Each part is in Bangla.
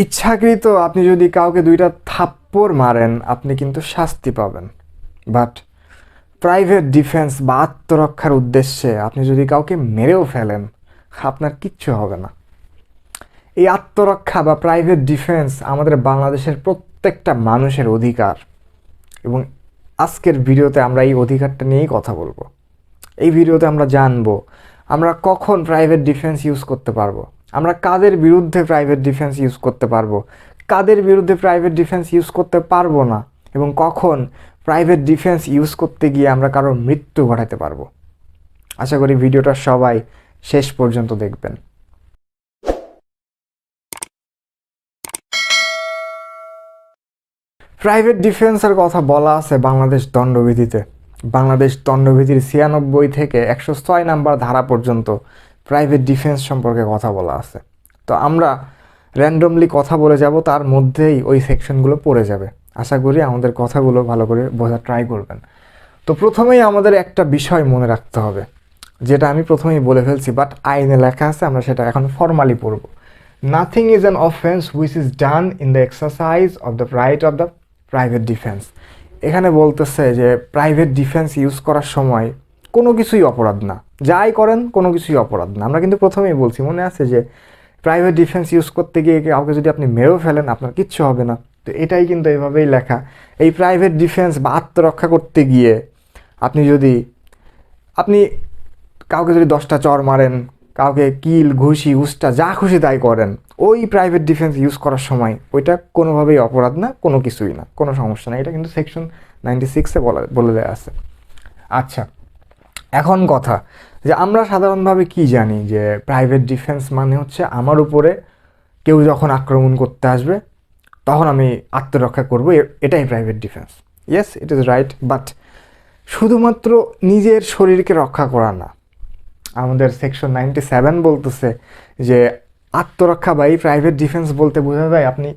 ইচ্ছাকৃত আপনি যদি কাউকে 2টা থাপ্পড় মারেন আপনি কিন্তু শাস্তি পাবেন, বাট প্রাইভেট ডিফেন্স বা আত্মরক্ষার উদ্দেশ্যে আপনি যদি কাউকে মেরেও ফেলেন আপনার কিচ্ছু হবে না। এই আত্মরক্ষা বা প্রাইভেট ডিফেন্স আমাদের বাংলাদেশের প্রত্যেকটা মানুষের অধিকার, এবং আজকের ভিডিওতে আমরা এই অধিকারটা নিয়েই কথা বলবো। এই ভিডিওতে আমরা জানবো আমরা কখন প্রাইভেট ডিফেন্স ইউজ করতে পারবো, আমরা কাদের বিরুদ্ধে প্রাইভেট ডিফেন্স ইউজ করতে পারবো, কাদের বিরুদ্ধে প্রাইভেট ডিফেন্স ইউজ করতে পারবো না, এবং কখন প্রাইভেট ডিফেন্স ইউজ করতে গিয়ে আমরা কারোর মৃত্যু ঘটাতে পারবো। আশা করি ভিডিওটা সবাই শেষ পর্যন্ত দেখবেন। প্রাইভেট ডিফেন্সের কথা বলা আছে বাংলাদেশ দণ্ডবিধিতে। বাংলাদেশ দণ্ডবিধির 96 থেকে 106 নাম্বার ধারা পর্যন্ত প্রাইভেট ডিফেন্স সম্পর্কে কথা বলা আছে। তো আমরা র্যান্ডমলি কথা বলে যাব, তার মধ্যেই ওই সেকশনগুলো পড়ে যাবে। আশা করি আমাদের কথাগুলো ভালো করে বোঝার ট্রাই করবেন। তো প্রথমেই আমাদের একটা বিষয় মনে রাখতে হবে, যেটা আমি প্রথমেই বলে ফেলছি বাট আইনে লেখা আছে, আমরা সেটা এখন ফর্মালি পড়ব। Nothing is an offence which is done in the exercise of the right of the private defence. এখানে বলতেছে যে প্রাইভেট ডিফেন্স ইউজ করার সময় কোনো কিছুই অপরাধ না, যাই করেন কোনো কিছুই অপরাধ না। আমরা কিন্তু প্রথমেই বলছি, মনে আছে যে প্রাইভেট ডিফেন্স ইউজ করতে গিয়ে কাউকে যদি আপনি মেরেও ফেলেন আপনার কিচ্ছু হবে না। তো এটাই কিন্তু এইভাবেই লেখা। এই প্রাইভেট ডিফেন্স বা আত্মরক্ষা করতে গিয়ে আপনি কাউকে যদি 10টা চর মারেন, কাউকে কিল ঘুষি উষ্টা যা খুশি তাই করেন, ওই প্রাইভেট ডিফেন্স ইউজ করার সময় ওইটা কোনোভাবেই অপরাধ না, কোনো কিছুই না, কোনো সমস্যা না। এটা কিন্তু সেকশন 96-এ বলে দেওয়া আছে। আচ্ছা, এখন কথা যে আমরা সাধারণভাবে কি জানি যে প্রাইভেট ডিফেন্স মানে হচ্ছে আমার উপরে কেউ যখন আক্রমণ করতে আসবে তখন আমি আত্মরক্ষা করব, এটাই private defence. Yes, it is right, but শুধুমাত্র নিজের শরীরকে রক্ষা করা না। আমাদের সেকশন 97 বলতেছে যে আত্মরক্ষা বা এই প্রাইভেট ডিফেন্স বলতে বোঝা যায় আপনি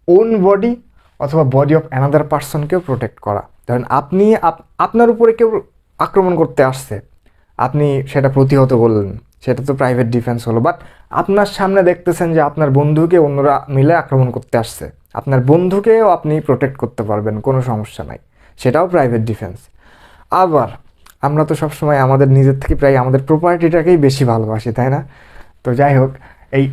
ওন বডি অথবা বডি অফ অ্যানাদার পার্সনকেও প্রোটেক্ট করা। ধরেন আপনি আপনার উপরে কেউ আক্রমণ করতে আসছে, আপনি সেটা প্রতিহত করলেন, সেটা তো প্রাইভেট ডিফেন্স হলো। বাট আপনার সামনে দেখতেছেন যে আপনার বন্ধুকে অন্যরা মিলে আক্রমণ করতে আসছে, আপনার বন্ধুকেও আপনি প্রোটেক্ট করতে পারবেন, কোনো সমস্যা নাই, সেটাও প্রাইভেট ডিফেন্স। আবার আমরা তো সবসময় আমাদের নিজের থেকে প্রায় আমাদের প্রপার্টিটাকেই বেশি ভালোবাসি, তাই না? তো যাই হোক, এই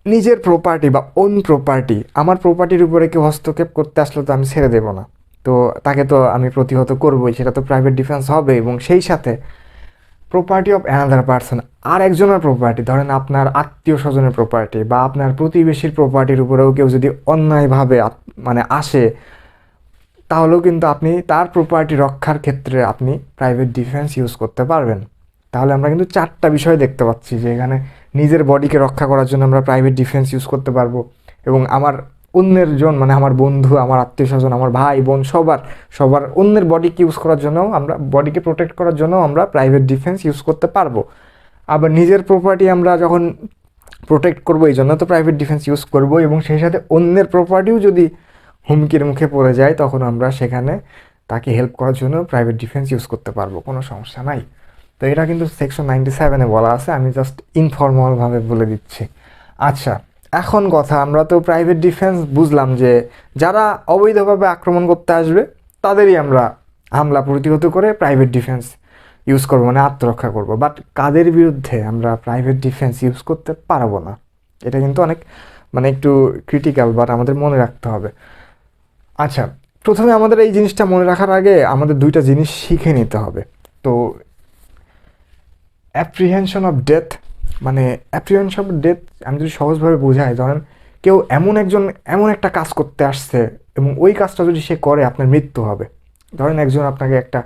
নিজের প্রপার্টি বা ওন প্রপার্টি, আমার প্রপার্টির উপরে কেউ হস্তক্ষেপ করতে আসলে তো আমি ছেড়ে দেবো না, তো তাকে তো আমি প্রতিহত করবোই, সেটা তো প্রাইভেট ডিফেন্স হবে। এবং সেই সাথে প্রপার্টি অফ অ্যানাদার পার্সন, আর একজনের প্রপার্টি, ধরেন আপনার আত্মীয় স্বজনের প্রপার্টি বা আপনার প্রতিবেশীর প্রপার্টির উপরেও কেউ যদি অন্যায়ভাবে আসে, তাহলেও কিন্তু আপনি তার প্রপার্টি রক্ষার ক্ষেত্রে আপনি প্রাইভেট ডিফেন্স ইউজ করতে পারবেন। তাহলে আমরা কিন্তু 4টা বিষয় দেখতে পাচ্ছি যে এখানে নিজের বডিকে রক্ষা করার জন্য আমরা প্রাইভেট ডিফেন্স ইউজ করতে পারবো, এবং আমার অন্যের জন আমার বন্ধু, আমার আত্মীয় স্বজন, আমার ভাই বোন সবার অন্যের বডিকে ইউজ করার জন্য, আমরা বডিকে প্রোটেক্ট করার জন্য আমরা প্রাইভেট ডিফেন্স ইউজ করতে পারবো। আবার নিজের প্রপার্টি আমরা যখন প্রোটেক্ট করবো এই জন্য তো প্রাইভেট ডিফেন্স ইউজ করবো, এবং সেই সাথে অন্যের প্রপার্টিও যদি হুমকির মুখে পড়ে যায় তখন আমরা সেখানে তাকে হেল্প করার জন্য প্রাইভেট ডিফেন্স ইউজ করতে পারবো, কোনো সমস্যা নাই। তো এটা কিন্তু সেকশন 97-এ বলা আছে, আমি জাস্ট ইনফর্মালভাবে বলে দিচ্ছি। আচ্ছা, এখন কথা, আমরা তো প্রাইভেট ডিফেন্স বুঝলাম যে যারা অবৈধভাবে আক্রমণ করতে আসবে তাদেরই আমরা হামলা প্রতিহত করে প্রাইভেট ডিফেন্স ইউজ করবো, আত্মরক্ষা করব। বাট কাদের বিরুদ্ধে আমরা প্রাইভেট ডিফেন্স ইউজ করতে পারবো না, এটা কিন্তু অনেক একটু ক্রিটিক্যাল, বাট আমাদের মনে রাখতে হবে। আচ্ছা, প্রথমে আমাদের এই জিনিসটা মনে রাখার আগে আমাদের 2টা জিনিস শিখে নিতে হবে। তো apprehension of death, apprehension of death আমি যদি সহজভাবে বোঝাই, ধরেন কেউ এমন একটা কাজ করতে আসছে এবং ওই কাজটা যদি সে করে আপনার মৃত্যু হবে। ধরেন একজন আপনাকে একটা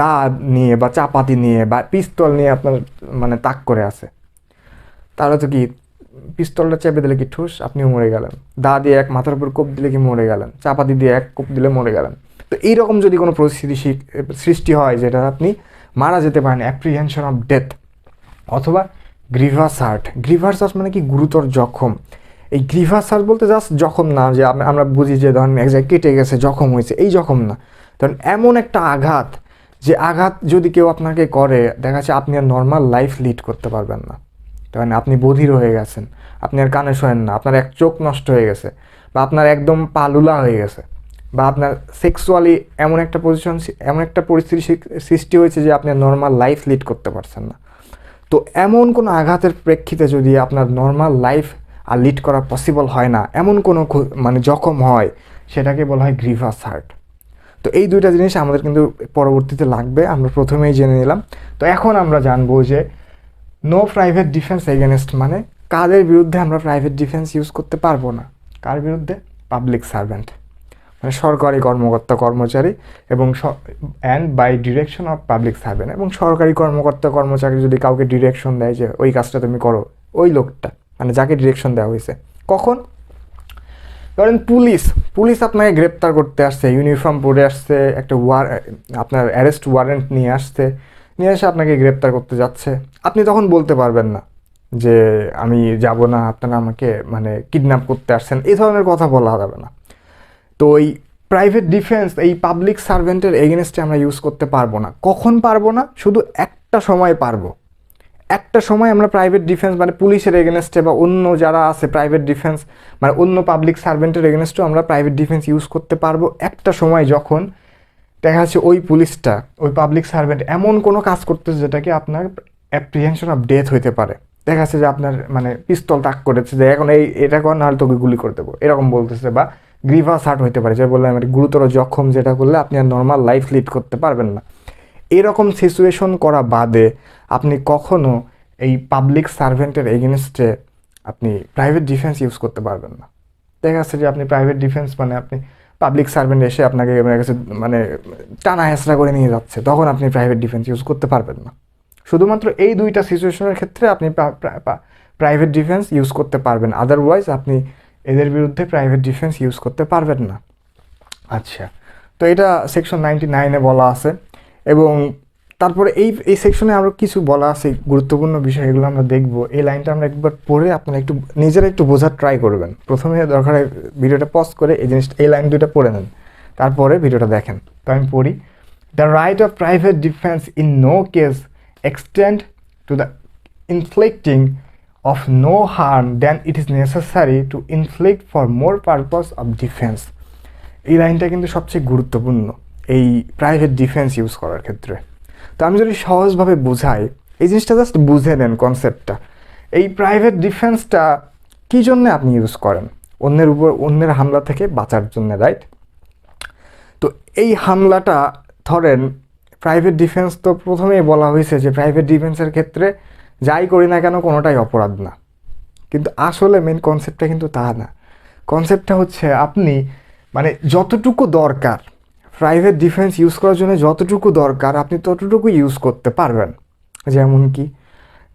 দা নিয়ে বা চাপাতি নিয়ে বা পিস্তল নিয়ে আপনার তাক করে আছে, তাহলে তো কি পিস্তলটা চেপে দিলে কি ঠুস, আপনিও মরে গেলেন। দা দিয়ে এক মাথার উপর কোপ দিলে কি মরে গেলেন, চাপাতি দিয়ে এক কোপ দিলে মরে গেলেন। তো এইরকম যদি কোনো পরিস্থিতি সৃষ্টি হয় যেটা আপনি মারা যেতে পারেন, অ্যাপ্রিহেনশন অফ ডেথ। অথবা গ্রিভাস হার্ট। গ্রিভাস হার্ট কি গুরুতর জখম। এই গ্রিভাস হার্ট বলতে জাস্ট জখম না যে আমরা বুঝি যে ধরেন এক জায়গায় কেটে গেছে, জখম হয়েছে, এই জখম না। ধরেন এমন একটা আঘাত, যে আঘাত যদি কেউ আপনাকে করে, দেখা যাচ্ছে আপনি আর নর্মাল লাইফ লিড করতে পারবেন না। ধরেন আপনি বধির হয়ে গেছেন, আপনি আর কানে শোনেন না, আপনার এক চোখ নষ্ট হয়ে গেছে, বা আপনার একদম পালুলা হয়ে গেছে, বা আপনার সেক্সুয়ালি এমন একটা পরিস্থিতি সৃষ্টি হয়েছে যে আপনি নর্মাল লাইফ লিড করতে পারছেন না। তো এমন কোনো আঘাতের প্রেক্ষিতে যদি আপনার নর্মাল লাইফ আর লিড করা পসিবল হয় না, এমন কোনো মানে জখম হয়, সেটাকে বলা হয় গ্রিভাস হার্ট। তো এই দুইটা জিনিস আমাদের কিন্তু পরবর্তীতে লাগবে, আমরা প্রথমেই জেনে নিলাম। তো এখন আমরা জানবো যে নো প্রাইভেট ডিফেন্স এগেনস্ট মানে কাদের বিরুদ্ধে আমরা প্রাইভেট ডিফেন্স ইউজ করতে পারবো না। কার বিরুদ্ধে? পাবলিক সার্ভেন্ট, মানে সরকারি কর্মকর্তা কর্মচারী এবং and by direction of public servant, এবং সরকারি কর্মকর্তা কর্মচারী যদি কাউকে ডিরেকশন দেয় যে ওই কাজটা তুমি করো, ওই লোকটা মানে যাকে ডিরেকশন দেওয়া হয়েছে। কখন? ধরেন পুলিশ আপনাকে গ্রেপ্তার করতে আসছে, ইউনিফর্ম পরে আসছে, একটা আপনার অ্যারেস্ট ওয়ারেন্ট নিয়ে এসে আপনাকে গ্রেপ্তার করতে যাচ্ছে, আপনি তখন বলতে পারবেন না যে আমি যাব না, আপনারা আমাকে মানে কিডন্যাপ করতে আসছেন, এই ধরনের কথা বলা যাবে না। তো এই প্রাইভেট ডিফেন্স এই পাবলিক সার্ভেন্টের এগেনস্টে আমরা ইউজ করতে পারবো না। কখন পারবো না? শুধু একটা সময় পারবো। একটা সময় আমরা প্রাইভেট ডিফেন্স মানে পুলিশের এগেনস্টে বা অন্য যারা আছে প্রাইভেট ডিফেন্স মানে অন্য পাবলিক সার্ভেন্টের এগেনস্টেও আমরা প্রাইভেট ডিফেন্স ইউজ করতে পারবো একটা সময়, যখন দেখা যাচ্ছে ওই পুলিশটা ওই পাবলিক সার্ভেন্ট এমন কোনো কাজ করতেছে যেটাকে আপনার অ্যাপ্রিহেনশন অফ ডেথ হইতে পারে। দেখা যাচ্ছে যে আপনার মানে পিস্তল তাক করেছে যে এখন এটা কর, নাহলে তোকে গুলি করে দেবো, এরকম বলতেছে, বা গ্রিভাস হার্ট হইতে পারে, যে বললাম গুরুতর জখম, যেটা করলে আপনি আর নর্মাল লাইফ লিড করতে পারবেন না। এরকম সিচুয়েশন করা বাদে আপনি কখনো এই পাবলিক সার্ভেন্টের এগেনস্টে আপনি প্রাইভেট ডিফেন্স ইউজ করতে পারবেন না। দেখা যাচ্ছে যে আপনি প্রাইভেট ডিফেন্স মানে আপনি পাবলিক সার্ভেন্ট এসে আপনাকে মানে টানা হেঁচড়া করে নিয়ে যাচ্ছে, তখন আপনি প্রাইভেট ডিফেন্স ইউজ করতে পারবেন না। শুধুমাত্র এই দুইটা সিচুয়েশনের ক্ষেত্রে আপনি প্রাইভেট ডিফেন্স ইউজ করতে পারবেন, আদারওয়াইজ আপনি এদের বিরুদ্ধে প্রাইভেট ডিফেন্স ইউজ করতে পারবেন না। আচ্ছা, তো এটা সেকশন 99-এ বলা আছে। এবং তারপরে এই সেকশনে আরও কিছু বলা আছে গুরুত্বপূর্ণ বিষয়, এগুলো আমরা দেখবো। এই লাইনটা আমরা একবার পড়ে আপনারা নিজেরা একটু বোঝার ট্রাই করবেন। প্রথমে দরকার ভিডিওটা পজ করে এই লাইন দুইটা পড়ে নেন, তারপরে ভিডিওটা দেখেন। তো আমি পড়ি। The right of private defence in no case extend to the inflicting of no harm than it is necessary to inflict for more purpose of defense। এই লাইনটা কিন্তু সবচেয়ে গুরুত্বপূর্ণ এই প্রাইভেট ডিফেন্স ইউজ করার ক্ষেত্রে। তো আমি যদি সহজভাবে বোঝাই, এই জিনিসটা জাস্ট বুঝে নেন কনসেপ্টটা। এই প্রাইভেট ডিফেন্সটা কী জন্যে আপনি ইউজ করেন? অন্যের হামলা থেকে বাঁচার জন্য, রাইট? তো এই হামলাটা ধরেন প্রাইভেট ডিফেন্স, তো প্রথমেই বলা হয়েছে যে প্রাইভেট ডিফেন্সের ক্ষেত্রে যাই করি না কেন কোনোটাই অপরাধ না। কিন্তু আসলে মেন কনসেপ্টটা কিন্তু তা না। কনসেপ্টটা হচ্ছে আপনি মানে যতটুকু দরকার প্রাইভেট ডিফেন্স ইউজ করার জন্য, যতটুকু দরকার আপনি ততটুকু ইউজ করতে পারবেন।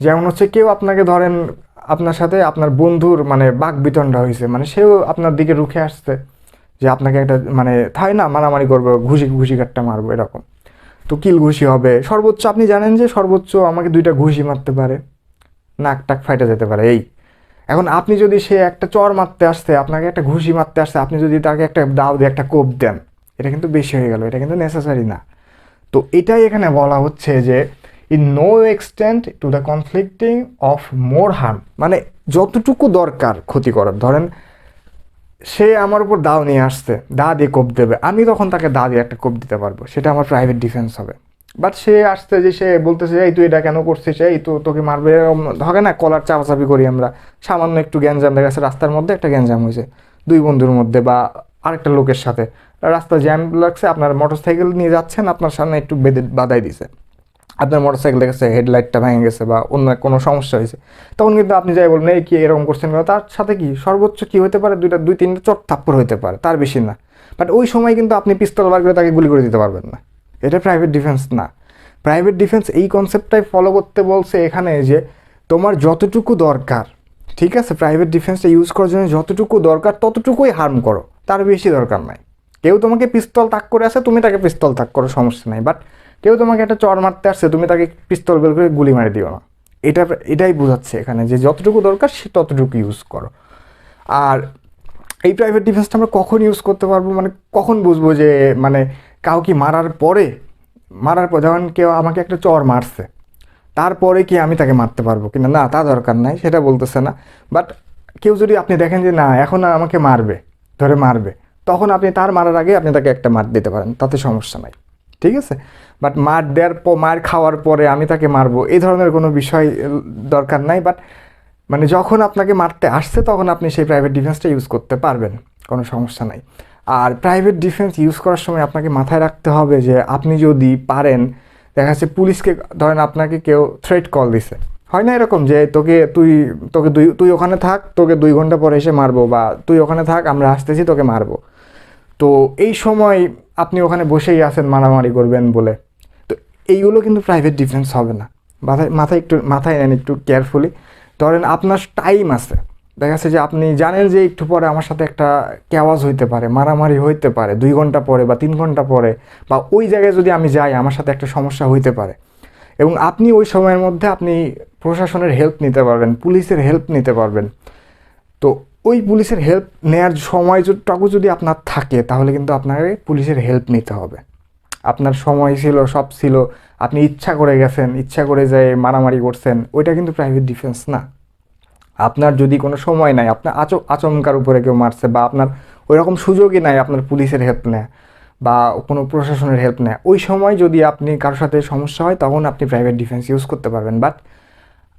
যেমন হচ্ছে কেউ আপনাকে ধরেন আপনার সাথে আপনার বন্ধুর মানে বাকবিতণ্ডা হয়েছে, মানে সেও আপনার দিকে রুখে আসছে যে আপনাকে একটা মানে থাই না মারামারি করবো, ঘুষি কাটটা মারবো এরকম। তো কিল ঘুষি হবে সর্বোচ্চ, আপনি জানেন যে সর্বোচ্চ আমাকে 2টা ঘুষি মারতে পারে, নাক টাক ফাইটা যেতে পারে এই। এখন আপনি যদি সে একটা চর মারতে আসছে, আপনাকে একটা ঘুষি মারতে আসছে, আপনি যদি তাকে একটা দাও দিয়ে একটা কোপ দেন, এটা কিন্তু বেশি হয়ে গেল, এটা কিন্তু নেসেসারি না। তো এটাই এখানে বলা হচ্ছে যে in no extent to the conflicting of more harm, মানে যতটুকু দরকার ক্ষতি করার। ধরেন সে আমার উপর দাও নিয়ে আসছে, দা দিয়ে কোপ দেবে, আমি তখন তাকে দা দিয়ে একটা কোপ দিতে পারবো, সেটা আমার প্রাইভেট ডিফেন্স হবে। বাট সে আসছে যে সে বলতেছে এই তুই এটা কেন করছিস, এই তো তোকে মারবে, হবে না কলার চাপাচাপি করি আমরা, সামান্য একটু গ্যাঞ্জাম দেখা গেছে রাস্তার মধ্যে, একটা গ্যাঞ্জাম হয়েছে 2 বন্ধুর মধ্যে বা আরেকটা লোকের সাথে, রাস্তা জ্যাম লাগছে, আপনার মোটরসাইকেল নিয়ে যাচ্ছেন, আপনার সামনে একটু বাধাই দিছে, আপনার মোটরসাইকেল দেখেছে হেডলাইটটা ভেঙে গেছে বা অন্য কোনো সমস্যা হয়েছে, তখন কিন্তু আপনি যাই বলবেন এই কি এরকম করছেন, তার সাথে কি সর্বোচ্চ কি হতে পারে 2-3টা চট থাপ্পড় হতে পারে, তার বেশি না। বাট ওই সময় কিন্তু আপনি পিস্তল বার করে তাকে গুলি করে দিতে পারবেন না, এটা প্রাইভেট ডিফেন্স না। প্রাইভেট ডিফেন্স এই কনসেপ্টটাই ফলো করতে বলছে এখানে, যে তোমার যতটুকু দরকার, ঠিক আছে, প্রাইভেট ডিফেন্সটা ইউজ করার জন্য যতটুকু দরকার ততটুকুই হার্ম করো, তার বেশি দরকার নাই। কেউ তোমাকে পিস্তল তাক করে আসে, তুমি তাকে পিস্তল তাক করো, সমস্যা নাই। বাট কেউ তোমাকে একটা চর মারতে আসছে, তুমি তাকে পিস্তল বের করে গুলি মারি দিও না। এটাই বোঝাচ্ছে এখানে যে যতটুকু দরকার সে ততটুকু ইউজ করো। আর এই প্রাইভেট ডিফেন্সটা আমরা কখন ইউজ করতে পারবো, মানে কখন বুঝবো যে মানে কাউকে মারার পর যেমন কেউ আমাকে একটা চর মারছে, তারপরে কি আমি তাকে মারতে পারবো কিনা, না তা দরকার নাই, সেটা বলতেছে না। বাট কেউ যদি আপনি দেখেন যে না এখন আমাকে মারবে, ধরে মারবে, তখন আপনি তার মারার আগে আপনি তাকে একটা মার দিতে পারেন, তাতে সমস্যা নাই, ঠিক আছে। বাট মার দেওয়ার পর, মার খাওয়ার পরে আমি তাকে মারবো, এই ধরনের কোনো বিষয় দরকার নাই। বাট মানে যখন আপনাকে মারতে আসছে তখন আপনি সেই প্রাইভেট ডিফেন্সটা ইউজ করতে পারবেন, কোনো সমস্যা নাই। আর প্রাইভেট ডিফেন্স ইউজ করার সময় আপনাকে মাথায় রাখতে হবে যে আপনি যদি পারেন, দেখা যাচ্ছে পুলিশকে, ধরেন আপনাকে কেউ থ্রেট কল দিছে, হয় না এরকম যে তুই ওখানে থাক, তোকে 2 ঘন্টা পরে এসে মারবো, বা তুই ওখানে থাক আমরা আসতেছি তোকে মারবো। তো এই সময় আপনি ওখানে বসেই আছেন মারামারি করবেন বলে, তো এইগুলো কিন্তু প্রাইভেট ডিফেন্স হবে না। মাথায় নেন একটু কেয়ারফুলি। ধরেন আপনার টাইম আছে, দেখা যাচ্ছে যে আপনি জানেন যে একটু পরে আমার সাথে একটা কেওয়াজ হইতে পারে, মারামারি হইতে পারে 2 ঘন্টা পরে বা 3 ঘন্টা পরে, বা ওই জায়গায় যদি আমি যাই আমার সাথে একটা সমস্যা হইতে পারে, এবং আপনি ওই সময়ের মধ্যে আপনি প্রশাসনের হেল্প নিতে পারবেন, পুলিশের হেল্প নিতে পারবেন। তো ওই পুলিশের হেল্প নেওয়ার সময়টুকু যদি আপনার থাকে, তাহলে কিন্তু আপনাকে পুলিশের হেল্প নিতে হবে। আপনার সময় ছিল, সব ছিল, আপনি ইচ্ছা করে গেছেন, ইচ্ছা করে যেয়ে মারামারি করছেন, ওইটা কিন্তু প্রাইভেট ডিফেন্স না। আপনার যদি কোনো সময় নাই, আপনার আচমকার উপরে কেউ মারছে, বা আপনার ওই রকম সুযোগই নাই আপনার পুলিশের হেল্প নেয় বা কোনো প্রশাসনের হেল্প নেয়, ওই সময় যদি আপনি কারোর সাথে সমস্যা হয় তখন আপনি প্রাইভেট ডিফেন্স ইউজ করতে পারবেন। বাট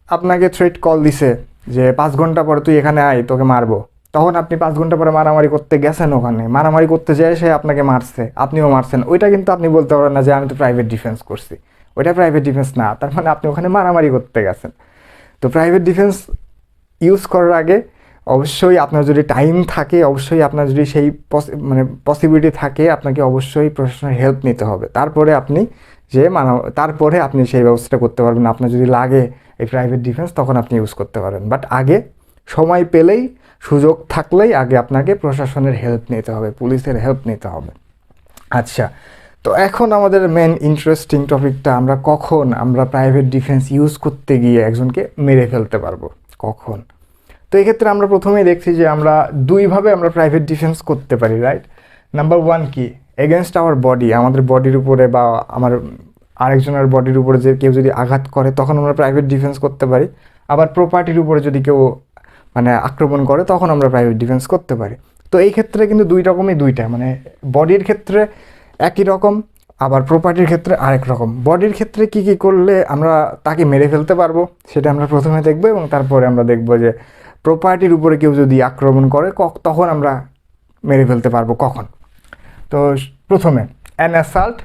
আপনাকে থ্রেট কল দিছে যে 5 ঘন্টা পরে তুই এখানে আয় তোকে মারবো, তখন আপনি 5 ঘন্টা পরে মারামারি করতে গেছেন, ওখানে মারামারি করতে যেয়ে সে আপনাকে মারছে, আপনিও মারছেন, ওইটা কিন্তু আপনি বলতে পারবেন না যে আমি তো প্রাইভেট ডিফেন্স করছি। ওইটা প্রাইভেট ডিফেন্স না, তার মানে আপনি ওখানে মারামারি করতে গেছেন। তো প্রাইভেট ডিফেন্স ইউজ করার আগে অবশ্যই আপনার যদি টাইম থাকে, অবশ্যই আপনার যদি সেই পসিবিলিটি থাকে, আপনাকে অবশ্যই প্রশাসনের হেল্প নিতে হবে। তারপরে আপনি সেই ব্যবস্থাটা করতে পারবেন। আপনার যদি লাগে এই প্রাইভেট ডিফেন্স, তখন আপনি ইউজ করতে পারেন। বাট আগে সময় পেলেই, সুযোগ থাকলেই আগে আপনাকে প্রশাসনের হেল্প নিতে হবে, পুলিশের হেল্প নিতে হবে। আচ্ছা, তো এখন আমাদের মেন ইন্টারেস্টিং টপিকটা, আমরা প্রাইভেট ডিফেন্স ইউজ করতে গিয়ে একজনকে মেরে ফেলতে পারবো, কখন। তো এক্ষেত্রে আমরা প্রথমেই দেখছি যে আমরা দুইভাবে আমরা প্রাইভেট ডিফেন্স করতে পারি, রাইট। নাম্বার 1 কি, এগেনস্ট আওয়ার বডি, আমাদের বডির উপরে বা আমার আরেকজনের বডির উপরে যে কেউ যদি আঘাত করে, তখন আমরা প্রাইভেট ডিফেন্স করতে পারি। আবার প্রপার্টির উপরে যদি কেউ আক্রমণ করে, তখন আমরা প্রাইভেট ডিফেন্স করতে পারি। তো এই ক্ষেত্রে কিন্তু দুইটা, বডির ক্ষেত্রে একই রকম, আবার প্রপার্টির ক্ষেত্রে আরেক রকম। বডির ক্ষেত্রে কি করলে আমরা তাকে মেরে ফেলতে পারবো, সেটা আমরা প্রথমে দেখবো, এবং তারপরে আমরা দেখবো যে প্রপার্টির উপরে কেউ যদি আক্রমণ করে তখন আমরা মেরে ফেলতে পারবো কখন। তো প্রথমে an assault,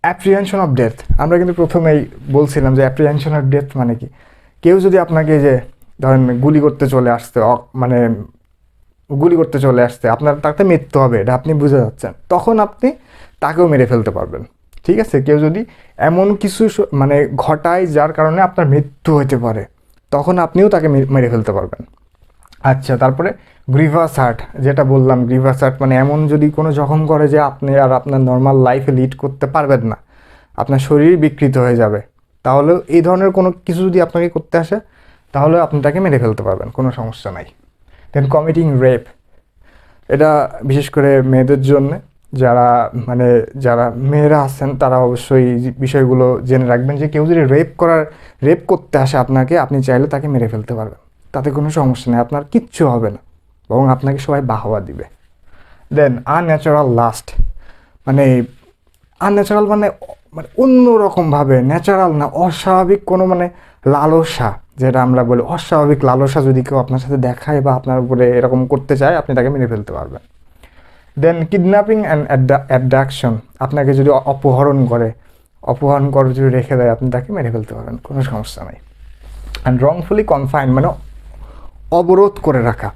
apprehension of death. আমরা কিন্তু প্রথমেই বলছিলাম যে অ্যাপ্রিহেনশন অফ ডেথ মানে কি, কেউ যদি আপনাকে যে ধরেন গুলি করতে চলে আসছে, আপনার তাতে মৃত্যু হবে, এটা আপনি বুঝে যাচ্ছেন, তখন আপনি তাকেও মেরে ফেলতে পারবেন, ঠিক আছে। কেউ যদি এমন কিছু ঘটায় যার কারণে আপনার মৃত্যু হতে পারে, তখন আপনিও তাকে মেরে ফেলতে পারবেন। আচ্ছা, তারপরে গ্রিভাস হার্ট, যেটা বললাম, গ্রিভাস হার্ট মানে এমন যদি কোনো জখম করে যে আপনি আর আপনার নর্মাল লাইফে লিড করতে পারবেন না, আপনার শরীর বিকৃত হয়ে যাবে, তাহলে এই ধরনের কোনো কিছু যদি আপনাকে করতে আসে, তাহলে আপনি তাকে মেরে ফেলতে পারবেন, কোনো সমস্যা নাই। দেন কমিটিং রেপ, এটা বিশেষ করে মেয়েদের জন্য, যারা মেয়েরা আছেন তারা অবশ্যই বিষয়গুলো জেনে রাখবেন যে কেউ যদি রেপ করতে আসে আপনাকে, আপনি চাইলে তাকে মেরে ফেলতে পারবেন, তাতে কোনো সমস্যা নেই, আপনার কিচ্ছু হবে না, বরং আপনাকে সবাই বাহবা দিবে। দেন আনন্যাচারাল লাস্ট, আনন্যাচারাল অন্যরকমভাবে, ন্যাচারাল না, অস্বাভাবিক কোনো লালসা, যেটা আমরা বলি অস্বাভাবিক লালসা, যদি কেউ আপনার সাথে দেখায় বা আপনার উপরে এরকম করতে চায়, আপনি তাকে মেরে ফেলতে পারবেন। দেন কিডন্যাপিং অ্যান্ড অ্যাবডাকশন, আপনাকে যদি অপহরণ করে যদি রেখে দেয়, আপনি তাকে মেরে ফেলতে পারেন, কোনো সমস্যা নাই। অ্যান্ড রংফুলি কনফাইন, অবরোধ করে রাখা।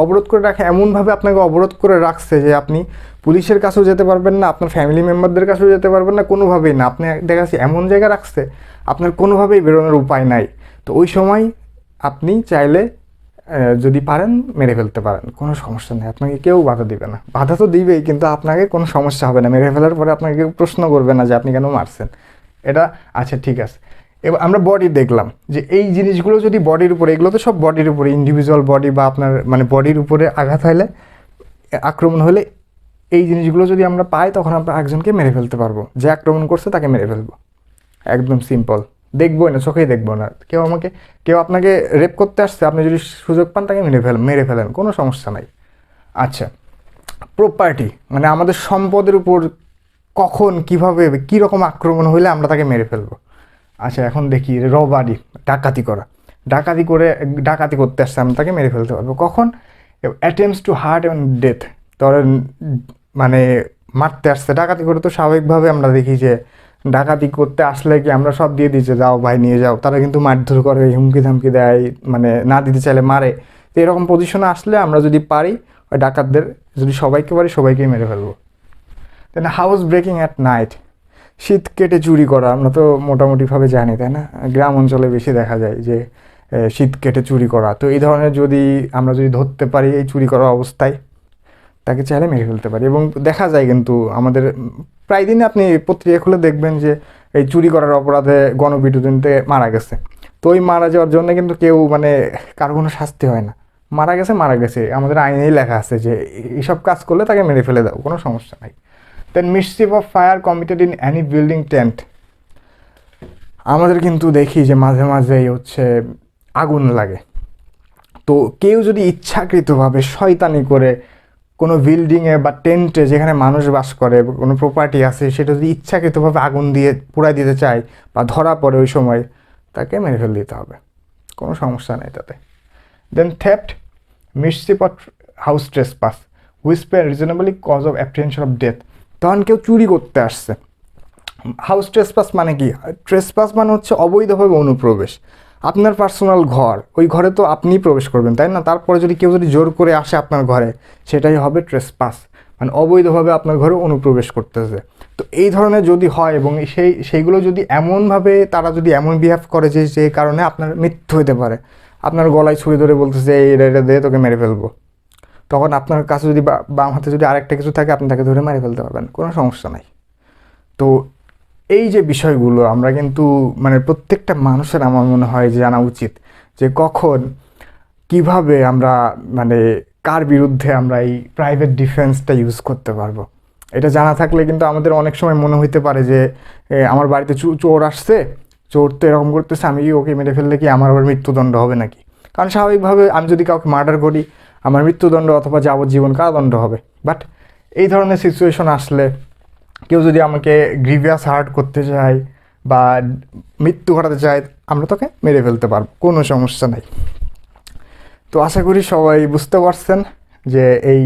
অবরোধ করে রাখা, এমনভাবে আপনাকে অবরোধ করে রাখছে যে আপনি পুলিশের কাছেও যেতে পারবেন না, আপনার ফ্যামিলি মেম্বারদের কাছেও যেতে পারবেন না, কোনোভাবেই না। আপনি দেখা যাচ্ছে এমন জায়গায় রাখছে, আপনার কোনোভাবেই বেরোনোর উপায় নাই। তো ওই সময় আপনি চাইলে যদি পারেন মেরে ফেলতে পারেন, কোনো সমস্যা নেই, আপনাকে কেউ বাধা দিবে না। বাধা তো দিবেই, কিন্তু আপনাকে কোনো সমস্যা হবে না। মেরে ফেলার পরে আপনাকে কেউ প্রশ্ন করবে না যে আপনি কেন মারছেন, এটা আচ্ছা ঠিক আছে। এবার আমরা বডি দেখলাম যে এই জিনিসগুলো যদি বডির উপরে, এগুলো তো সব বডির উপরে, ইন্ডিভিজুয়াল বডি বা আপনার বডির উপরে আঘাত হলে, আক্রমণ হলে, এই জিনিসগুলো যদি আমরা পাই, তখন আমরা একজনকে মেরে ফেলতে পারবো, যে আক্রমণ করছে তাকে মেরে ফেলবো, একদম সিম্পল। দেখবোই না, চোখেই দেখবো না। কেউ আপনাকে রেপ করতে আসছে, আপনি যদি সুযোগ পান তাকে মেরে ফেলেন, কোনো সমস্যা নাই। আচ্ছা, প্রপার্টি মানে আমাদের সম্পদের উপর কখন কিভাবে কী রকম আক্রমণ হইলে আমরা তাকে মেরে ফেলবো। আচ্ছা, এখন দেখি রবারি, ডাকাতি করতে আসছে, আমরা তাকে মেরে ফেলতে পারবো কখন? অ্যাটেম্পটস টু হার্ট এবং ডেথ, ধরেন মানে মারতে আসছে। ডাকাতি করে তো স্বাভাবিকভাবে আমরা দেখি যে ডাকাতি করতে আসলে কি আমরা সব দিয়ে দিচ্ছে, যাও ভাই নিয়ে যাও, তারা কিন্তু মারধর করে, হুমকি ধামকি দেয়, মানে না দিতে চাইলে মারে। তো এরকম পজিশনে আসলে আমরা যদি পারি ওই ডাকাতদের, যদি সবাইকে পারি সবাইকেই মেরে ফেলবো। দেন হাউস ব্রেকিং অ্যাট নাইট, শীত কেটে চুরি করা, আমরা তো মোটামুটিভাবে জানি, তাই না? গ্রাম অঞ্চলে বেশি দেখা যায় যে শীত কেটে চুরি করা। তো এই ধরনের আমরা যদি ধরতে পারি এই চুরি করা অবস্থায়, তাকে চাইলে মেরে ফেলতে পারি। এবং দেখা যায় কিন্তু আমাদের প্রায় দিনে আপনি পত্রিকা খুলে দেখবেন যে এই চুরি করার অপরাধে গণপিটুনিতে মারা গেছে। তো ওই মারা যাওয়ার জন্য কিন্তু কেউ মানে কারো কোনো শাস্তি হয় না, মারা গেছে, আমাদের আইনেই লেখা আছে যে এইসব কাজ করলে তাকে মেরে ফেলে দাও, কোনো সমস্যা নাই। Then mischief of fire committed in any building tent, আমাদের কিন্তু দেখি যে মাঝে মাঝেই আগুন লাগে। তো কেউ যদি ইচ্ছাকৃতভাবে শয়তানি করে কোনো বিল্ডিংয়ে বা টেন্টে যেখানে মানুষ বাস করে, কোনো প্রপার্টি আছে, সেটা যদি ইচ্ছাকৃতভাবে আগুন দিয়ে পুড়াই দিতে চায় বা ধরা পড়ে ওই সময়, তাকে মেরে ফেলে দিতে হবে, কোনো সমস্যা নেই তাতে। Then theft, mischief of house trespass, হুইসপে reasonably cause of apprehension of death, তখন কেউ চুরি করতে আসছে। হাউস ট্রেসপাস মানে কি? ট্রেসপাস মানে হচ্ছে অবৈধভাবে অনুপ্রবেশ। আপনার পার্সোনাল ঘর, ওই ঘরে তো আপনিই প্রবেশ করবেন, তাই না? তারপরে কেউ যদি জোর করে আসে আপনার ঘরে, সেটাই হবে ট্রেসপাস, মানে অবৈধভাবে আপনার ঘরে অনুপ্রবেশ করতেছে। তো এই ধরনের যদি হয় এবং সেইগুলো যদি তারা যদি এমন বিহেভ করে যে কারণে আপনার মৃত্যু হতে পারে, আপনার গলায় ছুরি ধরে বলতেছে এই এটা দে, তোকে মেরে ফেলবো, তখন আপনার কাছে যদি বাম হাতে যদি আরেকটা কিছু থাকে, আপনি তাকে ধরে মেরে ফেলতে পারবেন, কোনো সমস্যা নাই। তো এই যে বিষয়গুলো আমরা কিন্তু মানে প্রত্যেকটা মানুষের আমার মনে হয় যে জানা উচিত, যে কখন কিভাবে আমরা মানে কার বিরুদ্ধে আমরা এই প্রাইভেট ডিফেন্সটা ইউজ করতে পারবো। এটা জানা থাকলে কিন্তু আমাদের অনেক সময় মনে হইতে পারে যে আমার বাড়িতে চোর আসছে, চোর তো এরকম করতেছে, আমি ওকে মেরে ফেললে কি আমার আবার মৃত্যুদণ্ড হবে নাকি? কারণ স্বাভাবিকভাবে আমি যদি কাউকে মার্ডার করি, আমার মৃত্যুদণ্ড অথবা যাবজ্জীবন কারাদণ্ড হবে। বাট এই ধরনের সিচুয়েশন আসলে কেউ যদি আমাকে গ্রিভিয়াস হার্ট করতে চায় বা মৃত্যু ঘটাতে চায়, আমরা তোকে মেরে ফেলতে পারবো, কোনো সমস্যা নাই। তো আশা করি সবাই বুঝতে পারছেন যে এই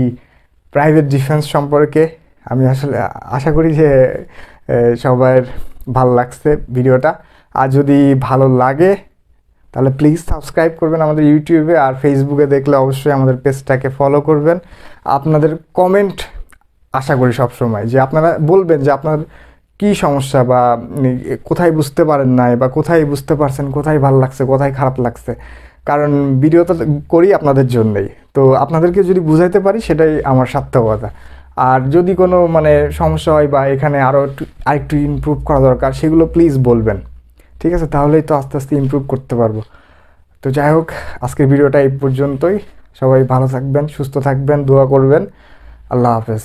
প্রাইভেট ডিফেন্স সম্পর্কে। আমি আসলে আশা করি যে সবার ভালো লাগছে ভিডিওটা। আর যদি ভালো লাগে তাহলে প্লিজ সাবস্ক্রাইব করবেন আমাদের ইউটিউবে, আর ফেসবুকে দেখলে অবশ্যই আমাদের পেজটাকে ফলো করবেন। আপনাদের কমেন্ট আশা করি সবসময় যে আপনারা বলবেন যে আপনার কী সমস্যা বা কোথায় বুঝতে পারেন নাই, বা কোথায় বুঝতে পারছেন, কোথায় ভালো লাগছে, কোথায় খারাপ লাগছে। কারণ ভিডিও তো করি আপনাদের জন্যই, তো আপনাদেরকে যদি বুঝাইতে পারি সেটাই আমার সার্থকতা। আর যদি কোনো মানে সমস্যা হয় বা এখানে আরেকটু ইমপ্রুভ করা দরকার, সেগুলো প্লিজ বলবেন, ঠিক আছে? তাহলেই তো আস্তে আস্তে ইমপ্রুভ করতে পারবো। তো যাই হোক, আজকের ভিডিওটা এই পর্যন্তই। সবাই ভালো থাকবেন, সুস্থ থাকবেন, দোয়া করবেন। আল্লাহ হাফেজ।